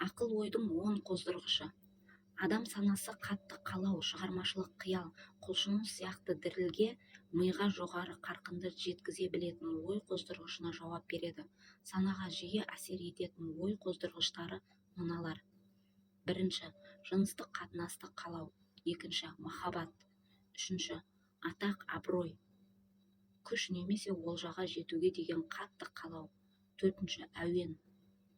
Ақыл-ойдың оң қоздырғышы. Адам санасы қатты қалау, шығармашылық қиял, құлшыныс сияқты дірілге, миға жоғары қарқынды жеткізе білетін ой қоздырғышына жауап береді. Санаға жиі әсер ететін ой қоздырғыштары мыналар. Бірінші, жыныстық қатынасты қалау. Екінші, махаббат. Үшінші, атақ, абырой, күш немесе олжаға жетуге деген қатты қалау. Төртінші, әуен.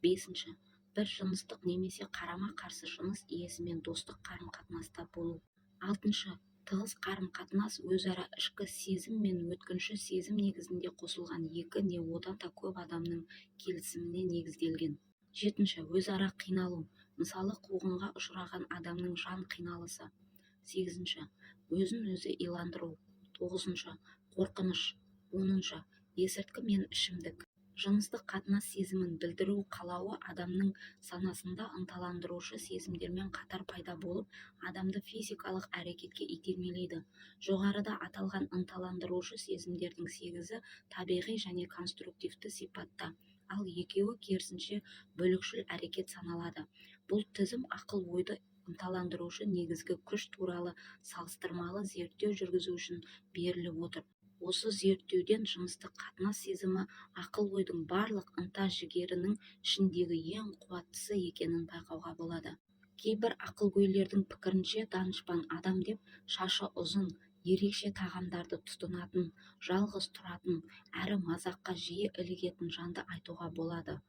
Бесінші, бір жыныстық немесе қарама-қарсы жыныс иесімен достық қарым-қатынаста болу. Алтыншы, тығыз қарым-қатынас өзара ішкі сезім мен өткінші сезім негізінде қосылған екі не одан да көп адамның келісіміне негізделген. Жетінші, өзара қиналу, мысалы қуғынға ұшыраған адамның жан қиналысы. Сегізінші, өзін-өзі иландыру. Тоғызыншы, қорқыныш. Оныншы, есірткі мен ішімдік. Жыныстық қатынас сезімін білдіру қалауы адамның санасында ынталандырушы сезімдермен қатар пайда болып, адамды физикалық әрекетке итермелейді. Жоғарыда аталған ынталандырушы сезімдердің 8-і табиғи және конструктивті сипатта, ал екеуі керісінше бөлікшіл әрекет саналады. Бұл тізім ақыл-ойды ынталандырушы негізгі күш туралы салыстырмалы зерттеу жүргізу үшін беріліп отыр. Осы зерттеуден жыныстық қатынас сезімі ақыл-ойдың барлық ынта-жігерінің ішіндегі ең қуаттысы екенін байқауға болады. Кейбір ақылгөйлердің пікірінше данышпан адам деп шашы ұзын, ерекше тағамдарды тұтынатын, жалғыз тұратын, әрі мазаққа жиі ілігетін жанды айтуға болады.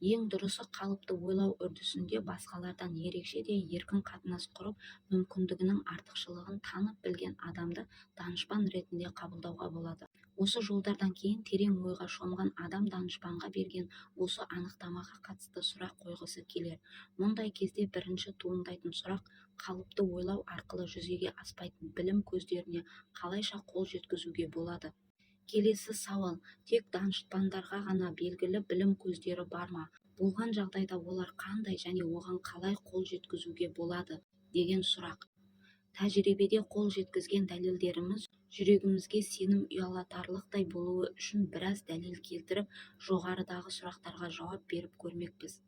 Ең дұрысы қалыпты ойлау үрдісінде басқалардан ерекше де еркін қатынас құрып, мүмкіндігінің артықшылығын танып білген адамды данышпан ретінде қабылдауға болады. Осы жолдардан кейін терең ойға шомған адам данышпанға берген осы анықтамаға қатысты сұрақ қойғысы келер. Мұндай кезде бірінші туындайтын сұрақ қалыпты ойлау арқылы жүзеге аспайтын білім көздеріне қалайша қол жеткізуге болады. Келесі сауал: тек данышпандарға ғана белгілі білім көздері бар ма? Болған жағдайда олар қандай және оған қалай қол жеткізуге болады деген сұрақ. Тәжірибеде қол жеткізген дәлелдеріміз жүрегімізге сенім ұялатарлықтай болуы үшін біраз дәлел келтіріп, жоғарыдағы сұрақтарға жауап беріп көрмекпіз.